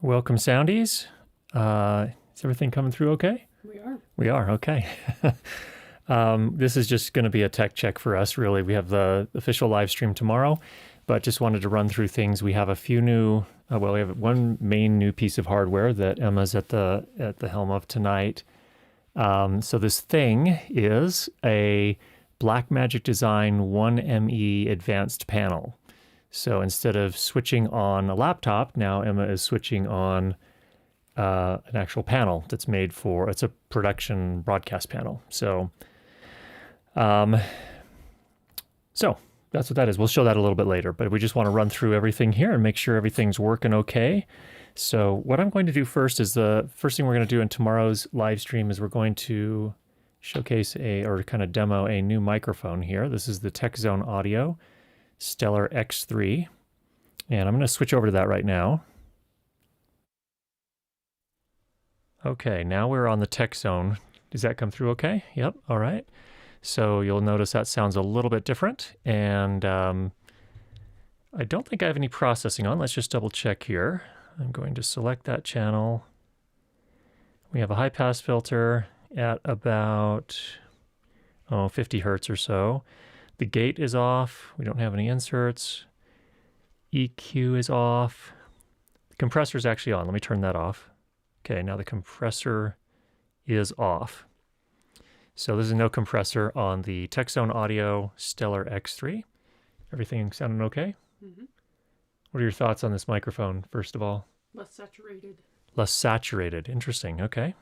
Welcome, Soundies. Is everything coming through okay? We are. We are, okay. This is just going to be a tech check for us, really. We have the official live stream tomorrow, but just wanted to run through things. We have a few new, we have one main new piece of hardware that Emma's at the helm of tonight. So this thing is a Blackmagic Design 1ME advanced panel. So instead of switching on a laptop, now Emma is switching on an actual panel that's made for, it's a production broadcast panel. So that's what that is. We'll show that a little bit later, but we just want to run through everything here and make sure everything's working okay. So what I'm going to do first is the first thing we're going to do in tomorrow's live stream is we're going to showcase or kind of demo a new microphone here. This is the TechZone Audio Stellar X3. And I'm going to switch over to that right now. Okay, now we're on the TechZone. Does that come through okay? Yep, all right. So you'll notice that sounds a little bit different. And I don't think I have any processing on. Let's just double check here. I'm going to select that channel. We have a high pass filter at about 50 hertz or so. The gate is off. We don't have any inserts. EQ is off. The compressor is actually on. Let me turn that off. Okay, now the compressor is off. So there's no compressor on the TechZone Audio Stellar X3. Everything sounding okay? Mm-hmm. What are your thoughts on this microphone, first of all? Less saturated. Less saturated. Interesting. Okay.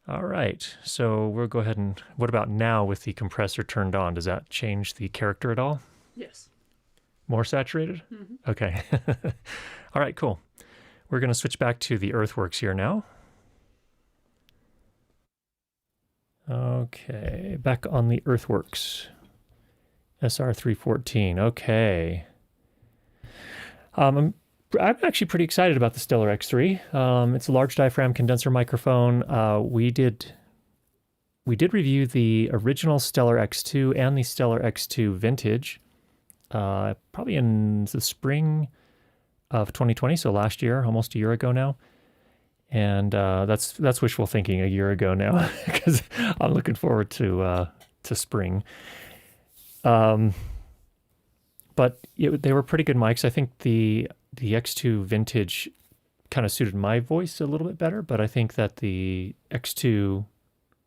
All right. So we'll go ahead and, what about now with the compressor turned on? Does that change the character at all? Yes. More saturated? Mm-hmm. Okay. All right, cool. We're going to switch back to the Earthworks here now. Okay, back on the Earthworks. SR314. Okay. I'm actually pretty excited about the Stellar X3. It's a large diaphragm condenser microphone. We did review the original Stellar X2 and the Stellar X2 Vintage, probably in the spring of 2020, so last year, almost a year ago now. And that's wishful thinking, a year ago now, because I'm looking forward to spring. But they were pretty good mics. I think the X2 Vintage kind of suited my voice a little bit better, but I think that the X2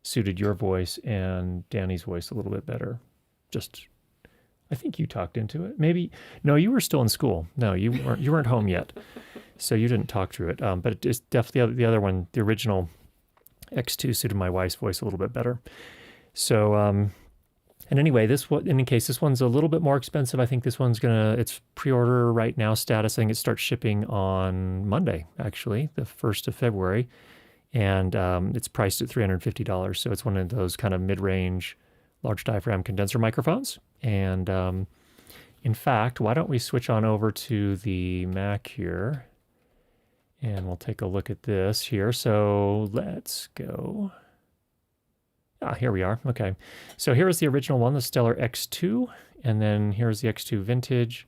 suited your voice and Danny's voice a little bit better. I think you talked into it. Maybe, no, you were still in school. No, you weren't home yet. So you didn't talk through it. But it is definitely the other one, the original X2 suited my wife's voice a little bit better. So, and anyway, in any case, this one's a little bit more expensive. I think this one's it's pre-order right now status. I think it starts shipping on Monday, actually, the 1st of February. And it's priced at $350. So it's one of those kind of mid-range large diaphragm condenser microphones. And in fact, why don't we switch on over to the Mac here, and we'll take a look at this here. So let's go. Here we are. Okay. So here is the original one, the Stellar X2, and then here's the X2 Vintage,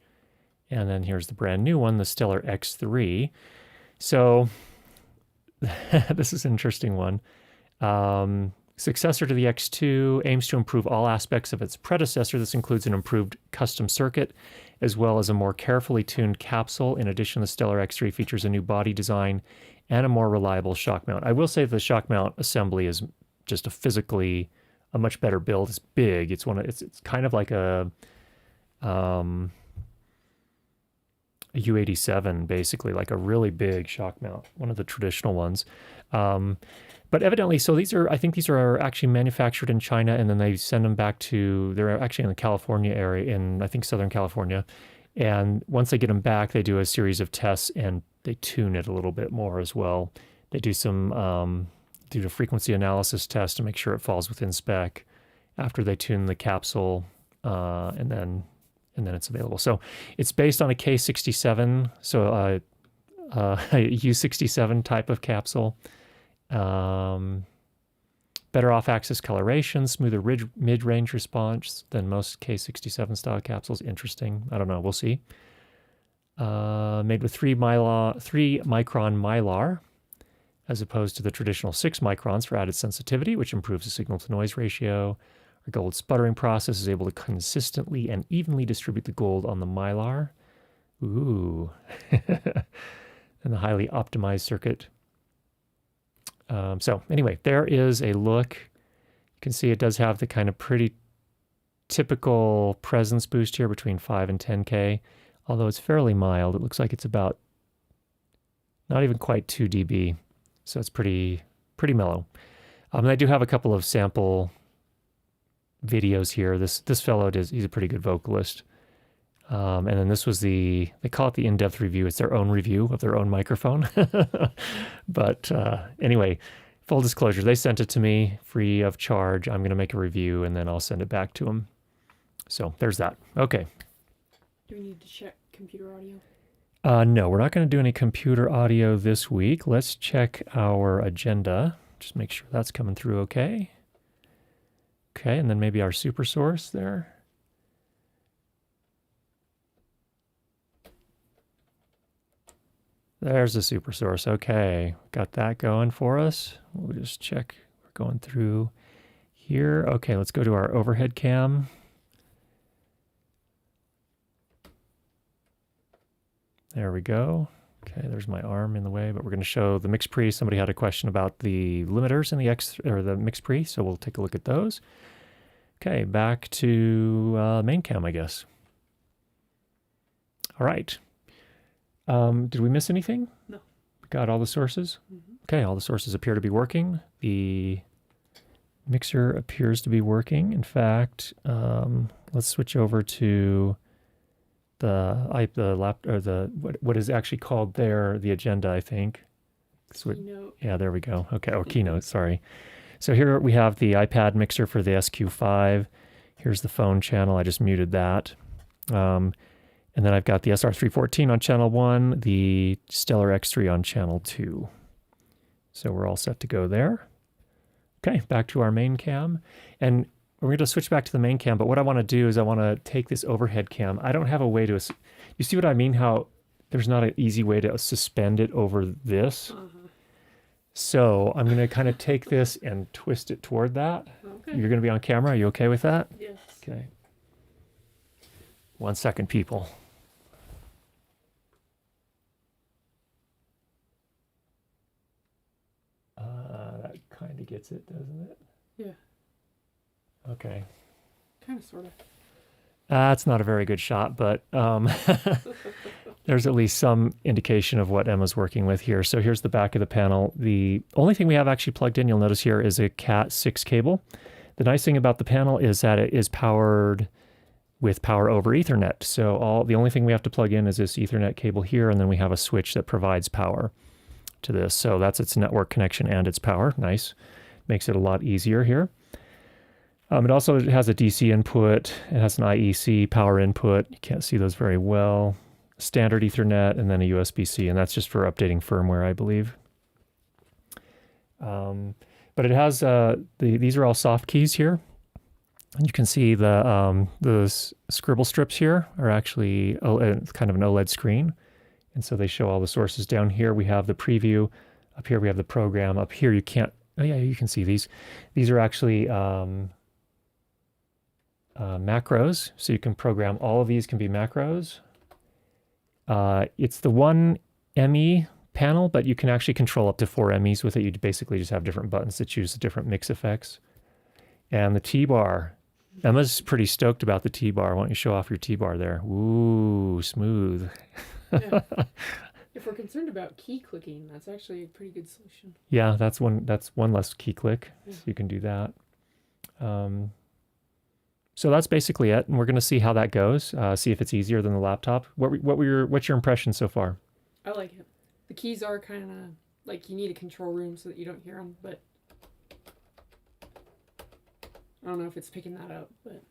and then here's the brand new one, the Stellar X3. So this is an interesting one. Successor to the X2 aims to improve all aspects of its predecessor. This includes an improved custom circuit, as well as a more carefully tuned capsule. In addition, the Stellar X3 features a new body design and a more reliable shock mount. I will say the shock mount assembly is just a much better build. It's big. It's kind of like a U87, basically, like a really big shock mount, one of the traditional ones. But evidently, so I think these are actually manufactured in China, and then they send them back they're actually in the California area, in I think Southern California. And once they get them back, they do a series of tests and they tune it a little bit more as well. They do do a frequency analysis test to make sure it falls within spec after they tune the capsule, and then it's available. So it's based on a K67, so a U67 type of capsule. Better off-axis coloration, smoother mid-range response than most K67 style capsules. Interesting. I don't know. We'll see. made with 3 micron mylar, as opposed to the traditional 6 microns for added sensitivity, which improves the signal-to-noise ratio. Our gold sputtering process is able to consistently and evenly distribute the gold on the mylar. Ooh. And the highly optimized circuit. So anyway, there is a look. You can see it does have the kind of pretty typical presence boost here between 5 and 10K, although it's fairly mild. It looks like it's about not even quite 2 dB, so it's pretty mellow. And I do have a couple of sample videos here. This fellow he's a pretty good vocalist. And then this was they call it the in-depth review. It's their own review of their own microphone. But anyway, full disclosure, they sent it to me free of charge. I'm going to make a review and then I'll send it back to them. So there's that. Okay. Do we need to check computer audio? No, we're not going to do any computer audio this week. Let's check our agenda. Just make sure that's coming through okay. Okay, and then maybe our super source there. There's the super source. Okay, got that going for us. We'll just check. We're going through here. Okay, let's go to our overhead cam. There we go. Okay, there's my arm in the way, but we're going to show the mix pre. Somebody had a question about the limiters in the mix pre, so we'll take a look at those. Okay, back to main cam, I guess. All right. Did we miss anything? No. Got all the sources? Mm-hmm. Okay, all the sources appear to be working. The mixer appears to be working. In fact, let's switch over to what is actually called there, the agenda, I think. Keynote. Yeah, there we go. Okay, or keynote, sorry. So here we have the iPad mixer for the SQ5. Here's the phone channel. I just muted that. And then I've got the SR314 on channel 1, the Stellar X3 on channel 2. So we're all set to go there. Okay, back to our main cam. And we're going to switch back to the main cam, but what I want to do is I want to take this overhead cam. I don't have a way to, you see what I mean? How there's not an easy way to suspend it over this. So I'm going to kind of take this and twist it toward that. Okay. You're going to be on camera. Are you okay with that? Yes. Okay. 1 second, people. That kind of gets it, doesn't it? Yeah. Okay. Kind of, sort of. That's not a very good shot, but there's at least some indication of what Emma's working with here. So here's the back of the panel. The only thing we have actually plugged in, you'll notice here, is a Cat6 cable. The nice thing about the panel is that it is powered with power over Ethernet. So the only thing we have to plug in is this Ethernet cable here, and then we have a switch that provides power to this. So that's its network connection and its power. Nice. Makes it a lot easier here. It also has a DC input. It has an IEC power input. You can't see those very well. Standard Ethernet, and then a USB-C, and that's just for updating firmware, I believe. But it has these are all soft keys here. And you can see the scribble strips here are actually kind of an OLED screen. And so they show all the sources. Down here we have the preview. Up here we have the program. Up here you can't, oh yeah, you can see these. These are actually macros. So you can program, all of these can be macros. It's the one ME panel, but you can actually control up to 4 MEs with it. You basically just have different buttons that choose the different mix effects. And the T-bar. Emma's pretty stoked about the T-bar. Why don't you show off your T-bar there? Ooh, smooth. Yeah. If we're concerned about key clicking, that's actually a pretty good solution. Yeah, that's one less key click. Yeah. So you can do that. So that's basically it, and we're going to see how that goes. See if it's easier than the laptop. What's your impression so far? I like it. The keys are kind of like you need a control room so that you don't hear them, but I don't know if it's picking that up, but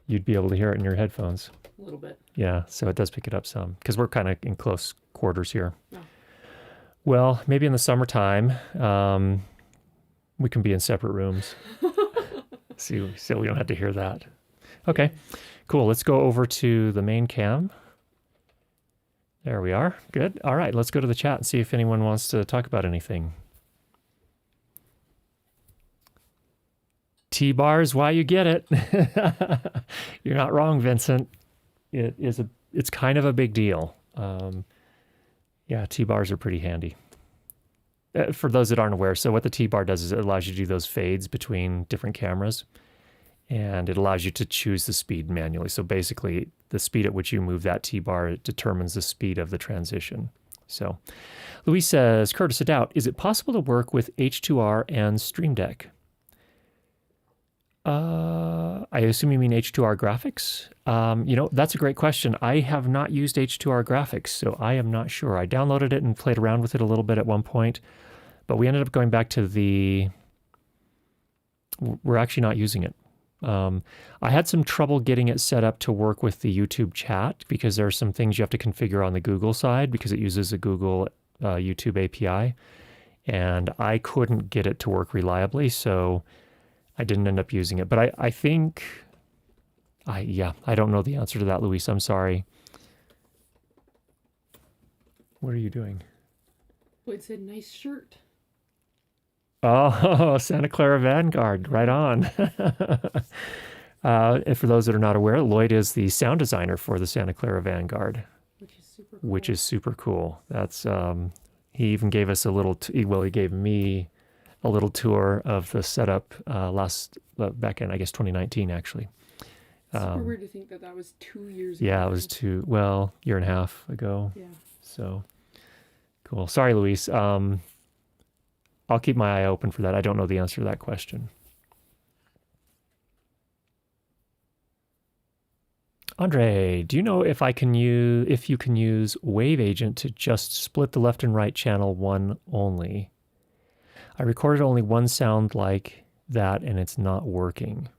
you'd be able to hear it in your headphones. A little bit. Yeah, so it does pick it up some because we're kind of in close quarters here. Oh. Well, maybe in the summertime, we can be in separate rooms. So we don't have to hear that. Okay, cool. Let's go over to the main cam. There we are. Good. All right, let's go to the chat and see if anyone wants to talk about anything. T-bars, why you get it. You're not wrong, Vincent. It's kind of a big deal. Yeah, T-bars are pretty handy. For those that aren't aware, so what the T-bar does is it allows you to do those fades between different cameras, and it allows you to choose the speed manually. So basically, the speed at which you move that T-bar determines the speed of the transition. So Luis says, Curtis, a doubt. Is it possible to work with H2R and Stream Deck? I assume you mean H2R graphics. That's a great question. I have not used H2R graphics, so I am not sure. I downloaded it and played around with it a little bit at one point, but we ended up going back to we're actually not using it. I had some trouble getting it set up to work with the YouTube chat because there are some things you have to configure on the Google side because it uses a Google YouTube API, and I couldn't get it to work reliably, so I didn't end up using it. But I think, I don't know the answer to that, Luis. I'm sorry. What are you doing? Well, it said nice shirt. Oh, Santa Clara Vanguard, right on. And for those that are not aware, Lloyd is the sound designer for the Santa Clara Vanguard, Which is super cool. That's, he even gave us he gave me a little tour of the setup back in, I guess, 2019, actually. Super weird to think that was 2 years ago. Yeah, it was year and a half ago. Yeah. So, cool. Sorry, Luis. I'll keep my eye open for that. I don't know the answer to that question. Andre, do you know if you can use Wave Agent to just split the left and right channel one only? I recorded only one sound like that and it's not working.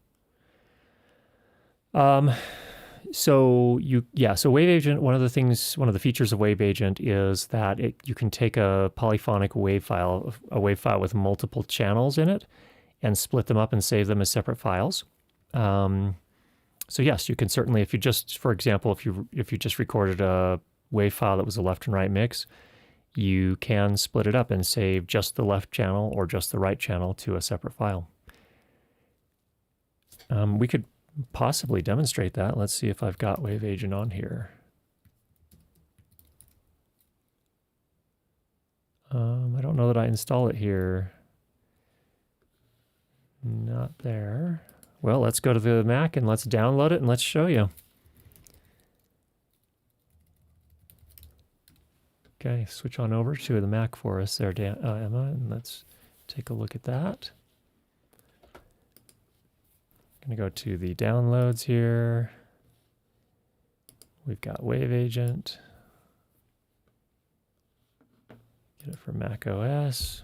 So Wave Agent, one of the features of Wave Agent is that you can take a polyphonic wave file with multiple channels in it and split them up and save them as separate files. So yes, you can certainly, if you just recorded a wave file that was a left and right mix, you can split it up and save just the left channel or just the right channel to a separate file. We could possibly demonstrate that. Let's see if I've got Wave Agent on here. I don't know that I install it here. Not there. Well, let's go to the Mac and let's download it and let's show you. Okay, switch on over to the Mac for us there, Emma, and let's take a look at that. I'm going to go to the downloads here. We've got Wave Agent. Get it for Mac OS.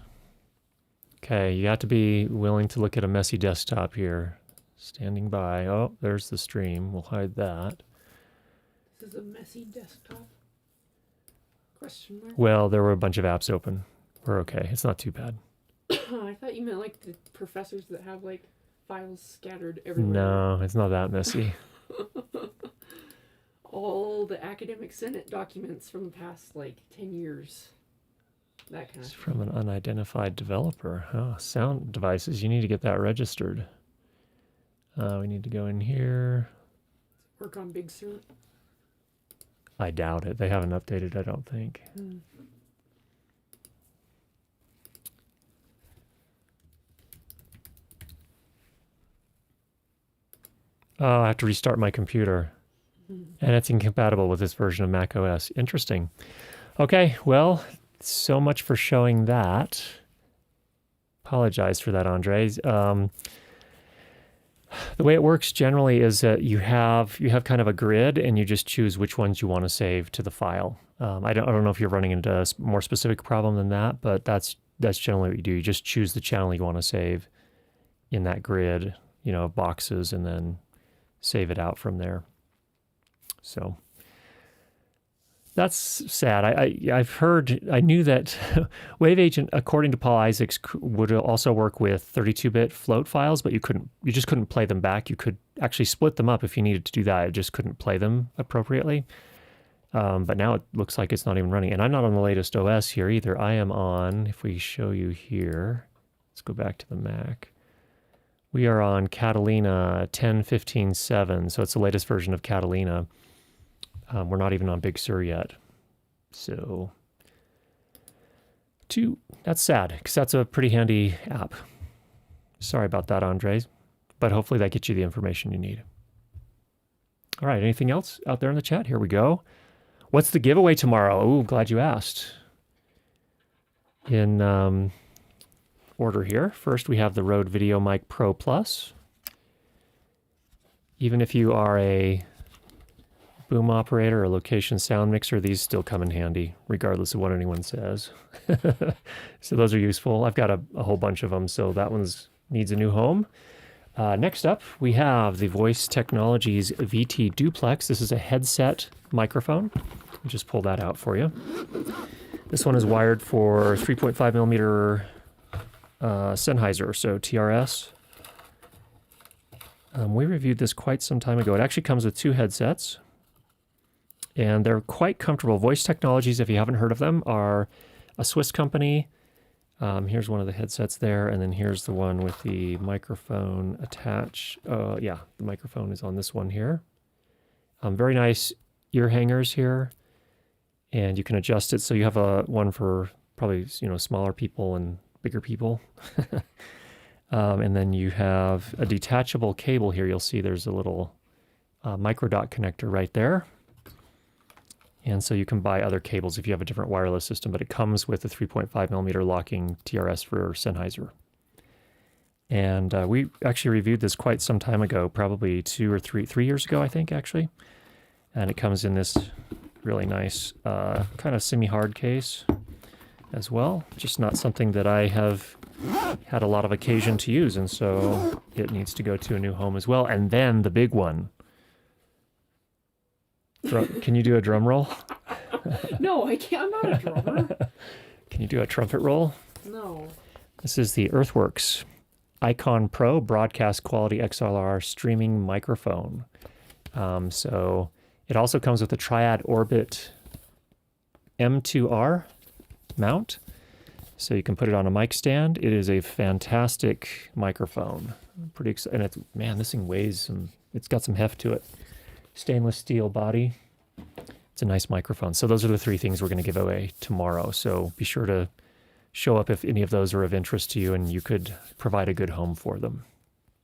Okay, you have to be willing to look at a messy desktop here. Standing by. Oh, there's the stream. We'll hide that. This is a messy desktop? Question mark? Well, there were a bunch of apps open. We're okay. It's not too bad. I thought you meant like the professors that have like files scattered everywhere. No, it's not that messy. All the academic senate documents from the past like 10 years. That kind of thing. From an unidentified developer. Oh, sound devices. You need to get that registered. We need to go in here. Work on Big Sur. I doubt it. They haven't updated, I don't think. Oh, I have to restart my computer. And it's incompatible with this version of Mac OS. Interesting. Okay, well, so much for showing that. Apologize for that, Andre. The way it works generally is that you have kind of a grid and you just choose which ones you want to save to the file. I don't know if you're running into a more specific problem than that, but that's generally what you do. You just choose the channel you want to save in that grid, of boxes, and then save it out from there. So that's sad. I knew that Wave Agent, according to Paul Isaacs, would also work with 32-bit float files, but you just couldn't play them back. You could actually split them up if you needed to do that. It just couldn't play them appropriately. But now it looks like it's not even running. And I'm not on the latest OS here either. I am on, if we show you here, let's go back to the Mac. We are on Catalina 10.15.7, so it's the latest version of Catalina. We're not even on Big Sur yet. So, that's sad, because that's a pretty handy app. Sorry about that, Andres, but hopefully that gets you the information you need. All right, anything else out there in the chat? Here we go. What's the giveaway tomorrow? Oh, glad you asked. In order here, first we have the Rode Video Mic Pro Plus. Even if you are a boom operator or location sound mixer, these still come in handy, regardless of what anyone says. So those are useful. I've got a whole bunch of them, so that one's needs a new home. Next up, we have the Voice Technologies VT Duplex. This is a headset microphone. I'll just pull that out for you. This one is wired for 3.5 millimeter Sennheiser, so TRS. We reviewed this quite some time ago. It actually comes with two headsets, and they're quite comfortable. Voice Technologies, if you haven't heard of them, are a Swiss company. Here's one of the headsets there, and then here's the one with the microphone attached. Yeah, the microphone is on this one here. Very nice ear hangers here, and you can adjust it so you have a one for probably smaller people and bigger people. And then you have a detachable cable here. You'll see there's a little micro dot connector right there. And so you can buy other cables if you have a different wireless system, but it comes with a 3.5 millimeter locking TRS for Sennheiser. And we actually reviewed this quite some time ago, probably 3 years ago, I think, actually. And it comes in this really nice kind of semi-hard case as well. Just not something that I have had a lot of occasion to use, and so it needs to go to a new home as well. And then the big one. Can you do a drum roll? No, I can't. I'm not a drummer. Can you do a trumpet roll? No. This is the Earthworks Icon Pro Broadcast Quality XLR Streaming Microphone. So it also comes with a Triad Orbit M2R mount. So you can put it on a mic stand. It is a fantastic microphone. I'm pretty excited. And it's, man, this thing weighs it's got some heft to it. Stainless steel body. It's a nice microphone. So those are the three things we're going to give away tomorrow. So be sure to show up if any of those are of interest to you and you could provide a good home for them.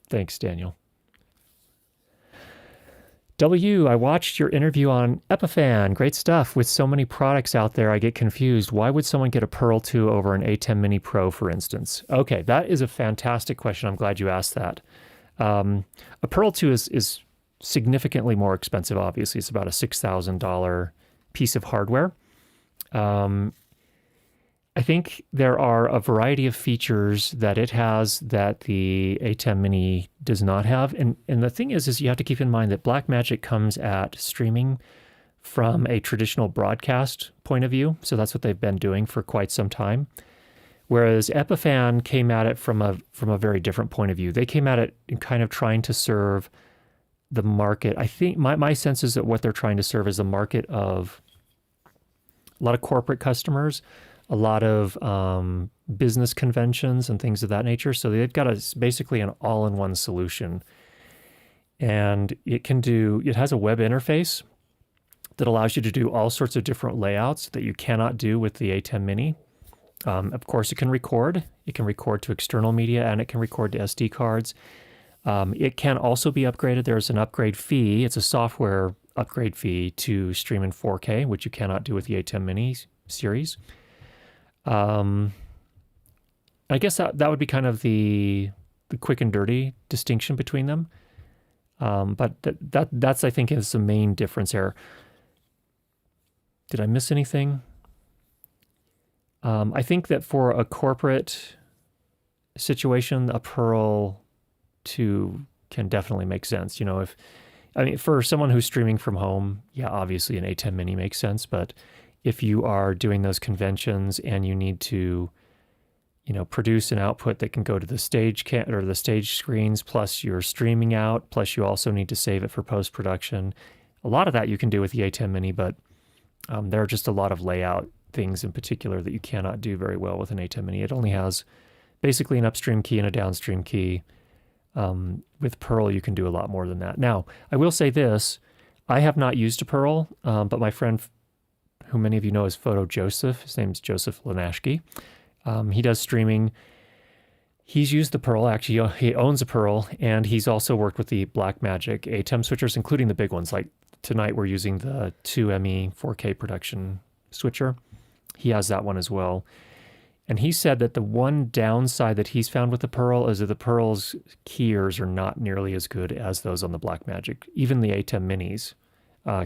Thanks, Daniel. I watched your interview on Epiphan. Great stuff. With so many products out there, I get confused. Why would someone get a Pearl 2 over an A10 Mini Pro, for instance? Okay, that is a fantastic question. I'm glad you asked that. A Pearl 2 is significantly more expensive, obviously. It's about a $6,000 piece of hardware. I think there are a variety of features that it has that the A10 Mini does not have. And the thing is you have to keep in mind that Blackmagic comes at streaming from a traditional broadcast point of view. So that's what they've been doing for quite some time. Whereas Epiphan came at it from a very different point of view. They came at it in kind of trying to serve the market. I think my sense is that what they're trying to serve is the market of a lot of corporate customers, a lot of business conventions and things of that nature. So they've got basically an all-in-one solution. And it has a web interface that allows you to do all sorts of different layouts that you cannot do with the A10 Mini. Of course, it can record. It can record to external media and it can record to SD cards. It can also be upgraded. There's an upgrade fee. It's a software upgrade fee to stream in 4K, which you cannot do with the A10 Mini series. I guess that would be kind of the quick and dirty distinction between them. But that's I think is the main difference here. Did I miss anything? I think that for a corporate situation, a Pearl 2 can definitely make sense. For someone who's streaming from home, yeah, obviously an A10 Mini makes sense. But if you are doing those conventions and you need to, produce an output that can go to the stage or the stage screens, plus you're streaming out, plus you also need to save it for post-production. A lot of that you can do with the A10 Mini, but There are just a lot of layout things in particular that you cannot do very well with an ATEM Mini. It only has basically an upstream key and a downstream key. With Pearl, you can do a lot more than that. Now, I will say this. I have not used a Pearl, but my friend, who many of you know as Photo Joseph, his name's Joseph Lanashki, he does streaming. He's used the Pearl. Actually, he owns a Pearl, and he's also worked with the Blackmagic ATEM switchers, including the big ones. Like tonight, we're using the 2ME 4K production switcher. He has that one as well. And he said that the one downside that he's found with the Pearl is that the Pearl's keyers are not nearly as good as those on the Blackmagic. Even the ATEM Minis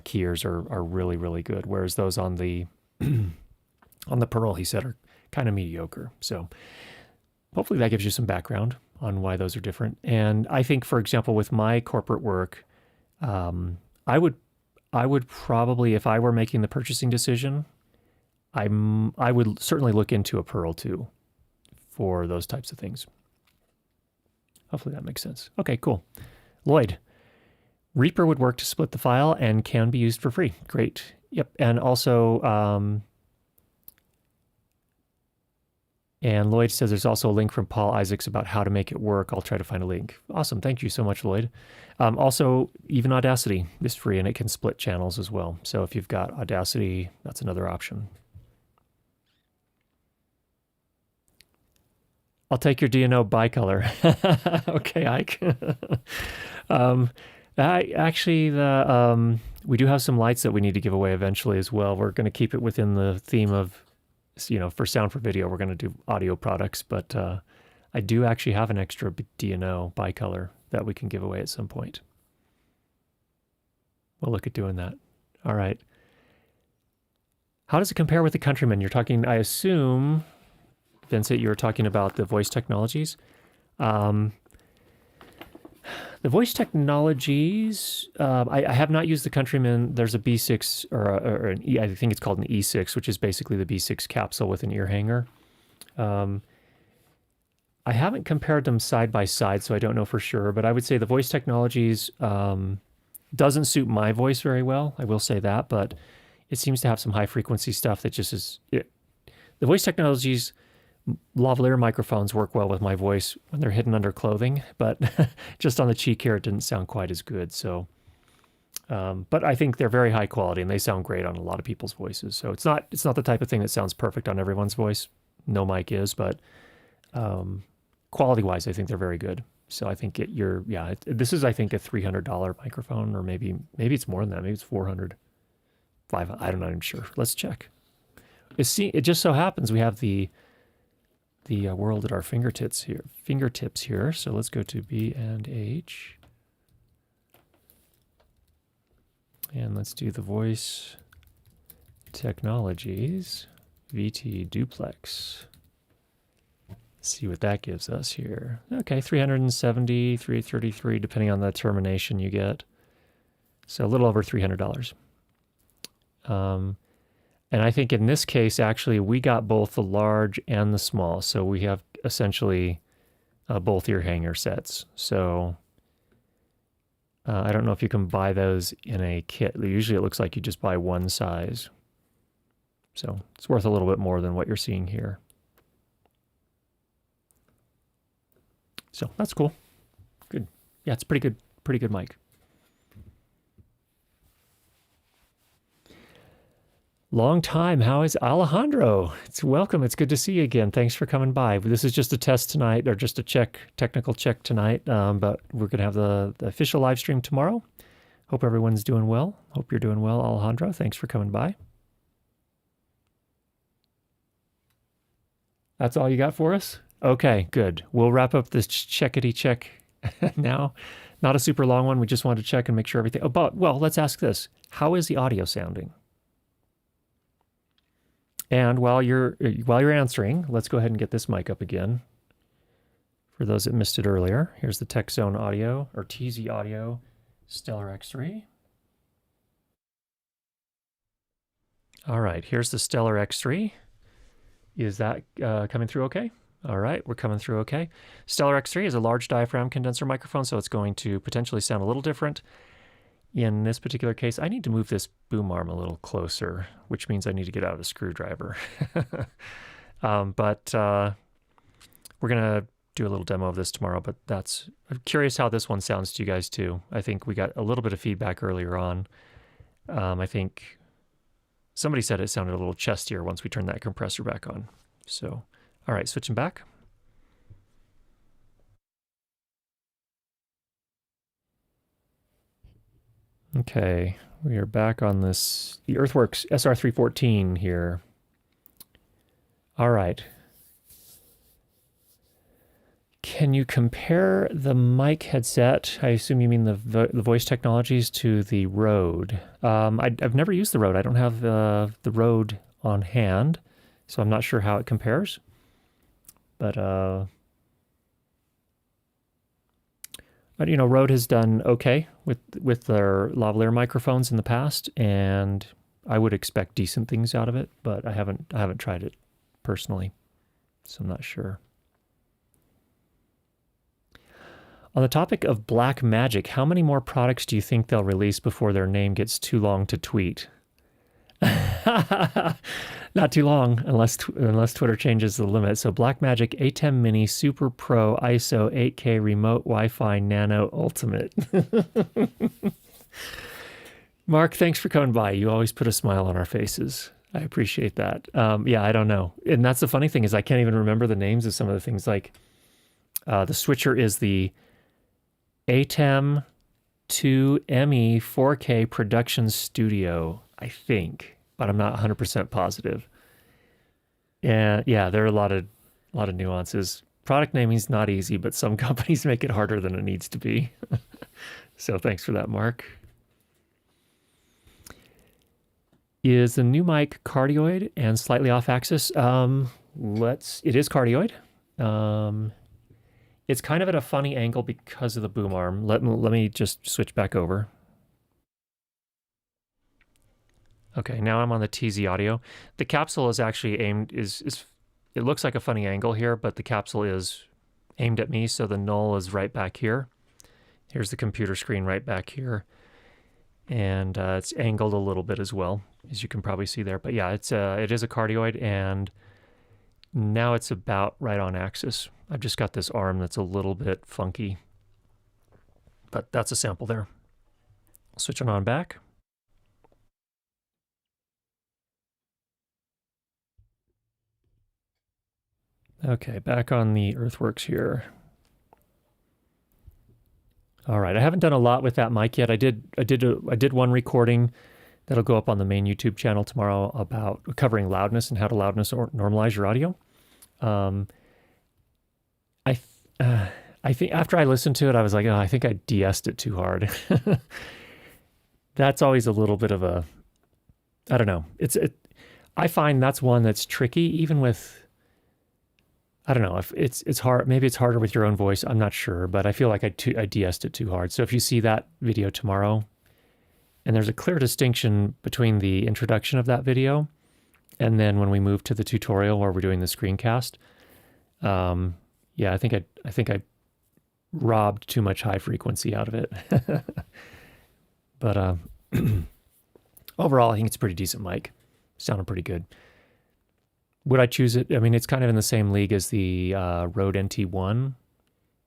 keyers are really, really good, whereas those on the on the Pearl, he said, are kind of mediocre. So hopefully that gives you some background on why those are different. And I think, for example, with my corporate work, I would probably, if I were making the purchasing decision, I would certainly look into a Pearl too for those types of things. Hopefully that makes sense. Okay, cool. Lloyd, Reaper would work to split the file and can be used for free. Great. Yep. And also, and Lloyd says there's also a link from Paul Isaacs about how to make it work. I'll try to find a link. Awesome. Thank you so much, Lloyd. Also, even Audacity is free and it can split channels as well. So if you've got Audacity, that's another option. I'll take your DNO bicolor. Okay, Ike. We do have some lights that we need to give away eventually as well. We're going to keep it within the theme of, for sound for video, we're going to do audio products, but I do actually have an extra DNO bicolor that we can give away at some point. We'll look at doing that. All right. How does it compare with the Countryman? You're talking, I assume, Vincent, you were talking about the voice technologies. The voice technologies, I have not used the Countryman. There's a B6 or an E, I think it's called an E6, which is basically the B6 capsule with an ear hanger. I haven't compared them side by side, so I don't know for sure, but I would say the voice technologies doesn't suit my voice very well. I will say that, but it seems to have some high frequency stuff that just is, the voice technologies, lavalier microphones work well with my voice when they're hidden under clothing, but just on the cheek here, it didn't sound quite as good. So, but I think they're very high quality and they sound great on a lot of people's voices. So it's not the type of thing that sounds perfect on everyone's voice. No mic is, but quality wise, I think they're very good. So I think this is, I think, a $300 microphone, or maybe it's more than that. Maybe it's $400, $500. I'm not even sure. Let's check. It just so happens we have the world at our fingertips here. So let's go to B&H. And let's do the voice technologies, VT duplex. See what that gives us here. Okay, 370, 333, depending on the termination you get. So a little over $300. And I think in this case, actually, we got both the large and the small. So we have essentially both ear hanger sets. So I don't know if you can buy those in a kit. Usually it looks like you just buy one size. So it's worth a little bit more than what you're seeing here. So that's cool. Good. Yeah, it's pretty good mic. Long time. How is Alejandro? It's welcome. It's good to see you again. Thanks for coming by. This is just a test tonight, or just a technical check tonight. But we're going to have the official live stream tomorrow. Hope everyone's doing well. Hope you're doing well, Alejandro. Thanks for coming by. That's all you got for us? Okay, good. We'll wrap up this Checkity check now. Not a super long one. We just wanted to check and make sure everything. Well, let's ask this. How is the audio sounding? And while you're answering, let's go ahead and get this mic up again. For those that missed it earlier, here's the Tech Zone Audio, or TZ Audio Stellar X3. All right, here's the Stellar X3. Is that coming through okay? All right, we're coming through okay. Stellar X3 is a large diaphragm condenser microphone, so it's going to potentially sound a little different. In this particular case, I need to move this boom arm a little closer, which means I need to get out a screwdriver. But we're going to do a little demo of this tomorrow, but I'm curious how this one sounds to you guys too. I think we got a little bit of feedback earlier on. I think somebody said it sounded a little chestier once we turned that compressor back on. So, all right, switching back. Okay, we are back on the Earthworks SR314 here. All right. Can you compare the mic headset, I assume you mean the voice technologies, to the Rode? I've never used the Rode. I don't have the Rode on hand, so I'm not sure how it compares. But Rode has done okay with their lavalier microphones in the past, and I would expect decent things out of it, but I haven't tried it personally, so I'm not sure. On the topic of black magic, how many more products do you think they'll release before their name gets too long to tweet? Not too long, unless Twitter changes the limit. So Blackmagic ATEM Mini Super Pro ISO 8K Remote Wi-Fi Nano Ultimate. Mark, thanks for coming by. You always put a smile on our faces. I appreciate that. Yeah, I don't know. And that's the funny thing is I can't even remember the names of some of the things. Like the switcher is the ATEM 2 ME 4K Production Studio, I think, but I'm not 100% positive. And yeah, there are a lot of nuances. Product naming is not easy, but some companies make it harder than it needs to be. So thanks for that, Mark. Is the new mic cardioid and slightly off axis? It is cardioid. It's kind of at a funny angle because of the boom arm. Let me just switch back over. Okay, now I'm on the TZ audio. The capsule is actually aimed, it looks like a funny angle here, but the capsule is aimed at me, so the null is right back here. Here's the computer screen right back here. And it's angled a little bit as well, as you can probably see there. But yeah, it is a cardioid, and now it's about right on axis. I've just got this arm that's a little bit funky, but that's a sample there. Switching on back. Okay, back on the Earthworks here. All right, I haven't done a lot with that mic yet. I did one recording that'll go up on the main YouTube channel tomorrow about covering loudness and how to normalize your audio. I think after I listened to it, I was like, oh, I think I de-essed it too hard. That's always a little bit of a, I don't know. I find that's one that's tricky, even with, I don't know if it's hard. Maybe it's harder with your own voice. I'm not sure, but I feel like I de-essed it too hard. So if you see that video tomorrow, and there's a clear distinction between the introduction of that video and then when we move to the tutorial where we're doing the screencast, yeah, I think I robbed too much high frequency out of it. But overall, I think it's a pretty decent mic. Sounded pretty good. Would I choose it? I mean, it's kind of in the same league as the Rode NT1,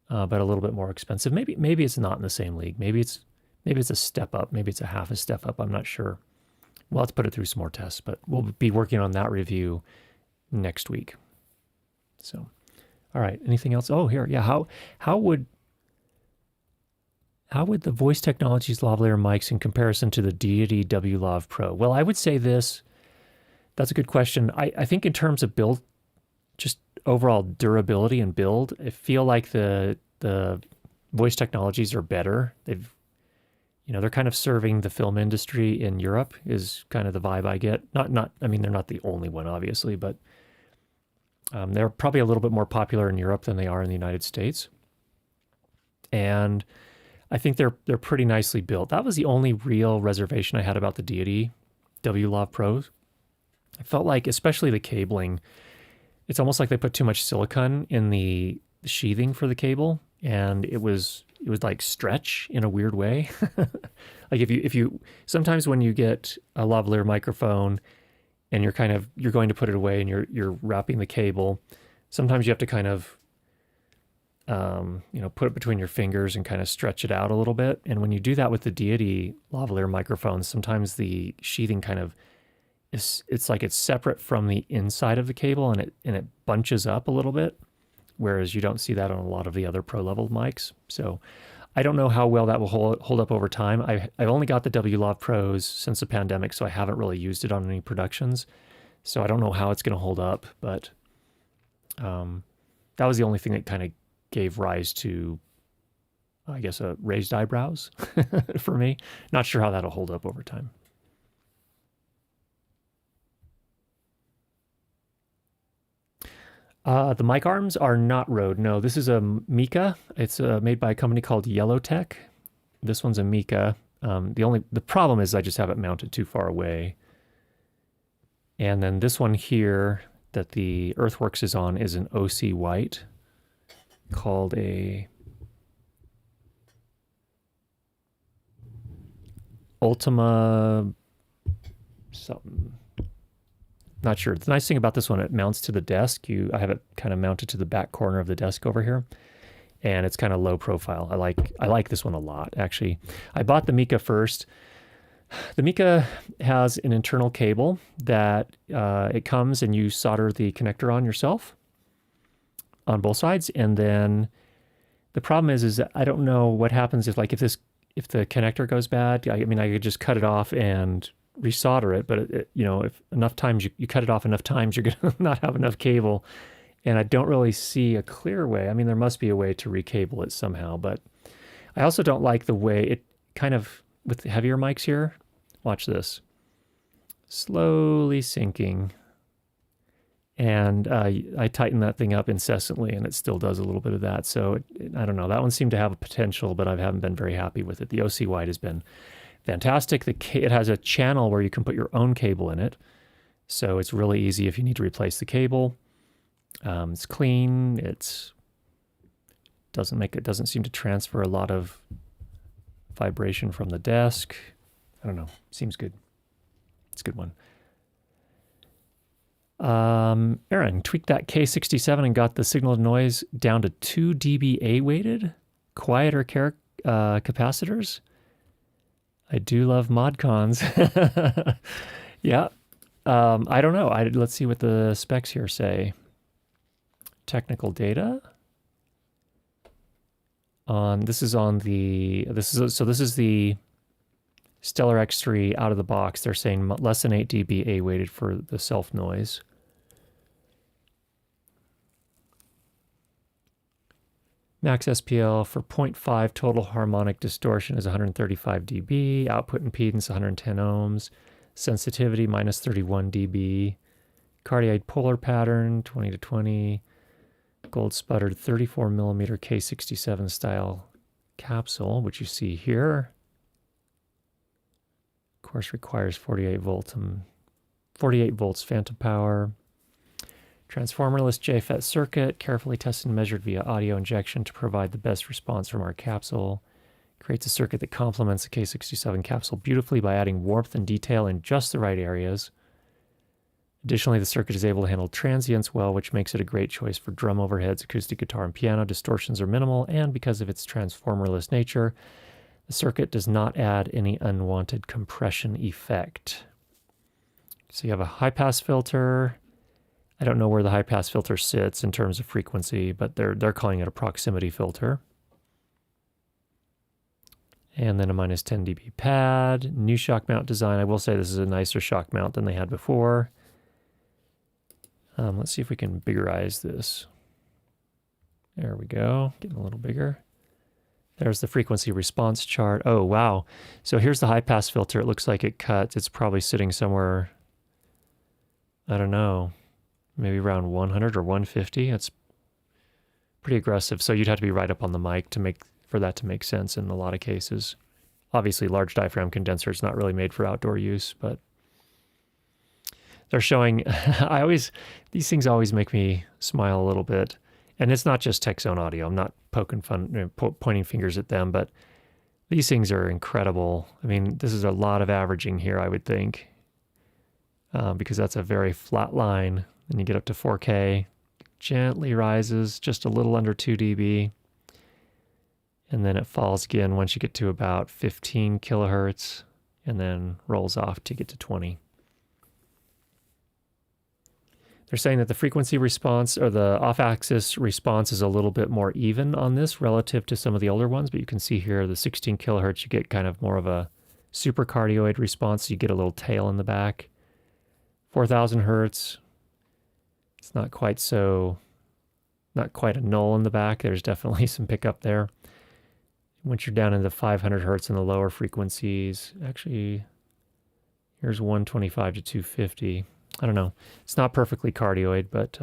but a little bit more expensive. Maybe it's not in the same league. Maybe it's a step up. Maybe it's a half a step up. I'm not sure. We'll have to put it through some more tests, but we'll be working on that review next week. So, all right. Anything else? Oh, here. Yeah. How would the Voice Technologies lavalier mics in comparison to the Deity WLav Pro? Well, I would say this. That's a good question. I think in terms of build, just overall durability and build, I feel like the Voice Technologies are better. They're kind of serving the film industry in Europe is kind of the vibe I get. I mean, they're not the only one, obviously, but they're probably a little bit more popular in Europe than they are in the United States. And I think they're pretty nicely built. That was the only real reservation I had about the Deity WLav Pros. I felt like, especially the cabling, it's almost like they put too much silicone in the sheathing for the cable, and it was it would like stretch in a weird way. Like if you sometimes when you get a lavalier microphone and you're going to put it away and you're wrapping the cable, sometimes you have to kind of put it between your fingers and kind of stretch it out a little bit. And when you do that with the Deity lavalier microphones, sometimes the sheathing kind of it's like it's separate from the inside of the cable and it bunches up a little bit, whereas you don't see that on a lot of the other pro level mics. So I don't know how well that will hold up over time. I've only got the WLav Pros since the pandemic, so I haven't really used it on any productions. So I don't know how it's going to hold up, but that was the only thing that kind of gave rise to, I guess, raised eyebrows for me. Not sure how that'll hold up over time. The mic arms are not Rode. No, this is a Mica. It's made by a company called Yellowtech. This one's a Mica. The problem is I just have it mounted too far away. And then this one here that the Earthworks is on is an OC White called a Ultima something. Not sure. The nice thing about this one, it mounts to the desk. I have it kind of mounted to the back corner of the desk over here, and it's kind of low profile. I like this one a lot, actually. I bought the Mica first. The Mica has an internal cable that it comes and you solder the connector on yourself on both sides, and then the problem is that I don't know what happens if the connector goes bad. I mean, I could just cut it off and resolder it, but if enough times you cut it off enough times, you're going to not have enough cable. And I don't really see a clear way. I mean, there must be a way to recable it somehow, but I also don't like the way it kind of, with the heavier mics here, watch this, slowly sinking. And I tighten that thing up incessantly and it still does a little bit of that. So I don't know, that one seemed to have a potential, but I haven't been very happy with it. The OC White has been fantastic. It has a channel where you can put your own cable in it. So it's really easy if you need to replace the cable. It's clean. It doesn't seem to transfer a lot of vibration from the desk. I don't know. Seems good. It's a good one. Aaron tweaked that K67 and got the signal to noise down to 2 dBA weighted, quieter capacitors. I do love mod cons. Yeah. I don't know. Let's see what the specs here say. Technical data. This is the Stellar X3 out of the box. They're saying less than 8 dBA weighted for the self noise. Max SPL for 0.5 total harmonic distortion is 135 dB. Output impedance 110 ohms. Sensitivity minus 31 dB. Cardioid polar pattern 20 to 20. Gold sputtered 34 millimeter K67 style capsule, which you see here. Of course, requires 48 volts phantom power. Transformerless JFET circuit, carefully tested and measured via audio injection to provide the best response from our capsule. Creates a circuit that complements the K67 capsule beautifully by adding warmth and detail in just the right areas. Additionally, the circuit is able to handle transients well, which makes it a great choice for drum overheads, acoustic guitar, and piano. Distortions are minimal, and because of its transformerless nature, the circuit does not add any unwanted compression effect. So you have a high-pass filter. I don't know where the high-pass filter sits in terms of frequency, but they're calling it a proximity filter. And then a minus 10 dB pad. New shock mount design. I will say this is a nicer shock mount than they had before. Let's see if we can biggerize this. There we go. Getting a little bigger. There's the frequency response chart. Oh, wow. So here's the high-pass filter. It looks like it cuts. It's probably sitting somewhere, I don't know, maybe around 100 or 150. It's pretty aggressive. So you'd have to be right up on the mic for that to make sense in a lot of cases. Obviously, large diaphragm condenser is not really made for outdoor use, but they're showing, these things always make me smile a little bit. And it's not just Tech Zone Audio. I'm not pointing fingers at them, but these things are incredible. I mean, this is a lot of averaging here, I would think, because that's a very flat line. Then you get up to 4K, gently rises just a little under 2 dB. And then it falls again once you get to about 15 kilohertz, and then rolls off to get to 20. They're saying that the frequency response or the off-axis response is a little bit more even on this relative to some of the older ones, but you can see here the 16 kilohertz, you get kind of more of a supercardioid response, so you get a little tail in the back. 4,000 hertz, it's not quite a null in the back. There's definitely some pickup there. Once you're down into 500 hertz in the lower frequencies, actually, here's 125 to 250. I don't know. It's not perfectly cardioid, but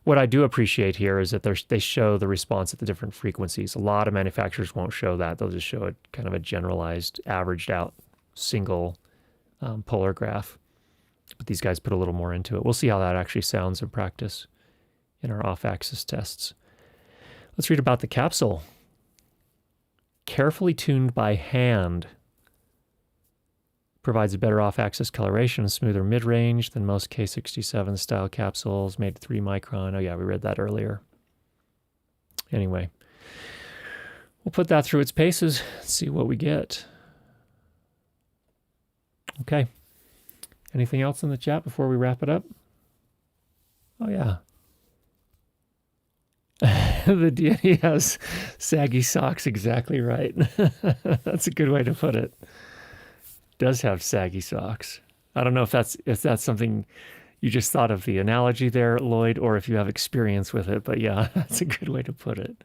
what I do appreciate here is that they show the response at the different frequencies. A lot of manufacturers won't show that. They'll just show it kind of a generalized, averaged out single polar graph. But these guys put a little more into it. We'll see how that actually sounds in practice in our off-axis tests. Let's read about the capsule. Carefully tuned by hand. Provides a better off-axis coloration and smoother mid-range than most K67 style capsules, made 3 micron. Oh yeah, we read that earlier. Anyway, we'll put that through its paces, see what we get. Okay. Anything else in the chat before we wrap it up? Oh yeah. The deity has saggy socks, exactly right. That's a good way to put it. Does have saggy socks. I don't know if that's something you just thought of the analogy there, Lloyd, or if you have experience with it, but yeah, that's a good way to put it.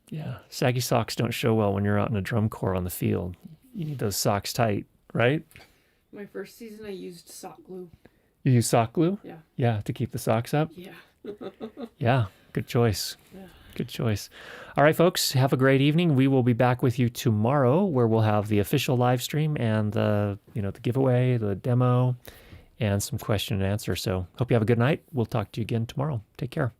Yeah, saggy socks don't show well when you're out in a drum corps on the field. You need those socks tight, right? My first season, I used sock glue. You use sock glue? Yeah. Yeah, to keep the socks up? Yeah. Yeah, good choice. Yeah. Good choice. All right, folks, have a great evening. We will be back with you tomorrow, where we'll have the official live stream and the giveaway, the demo, and some question and answer. So hope you have a good night. We'll talk to you again tomorrow. Take care.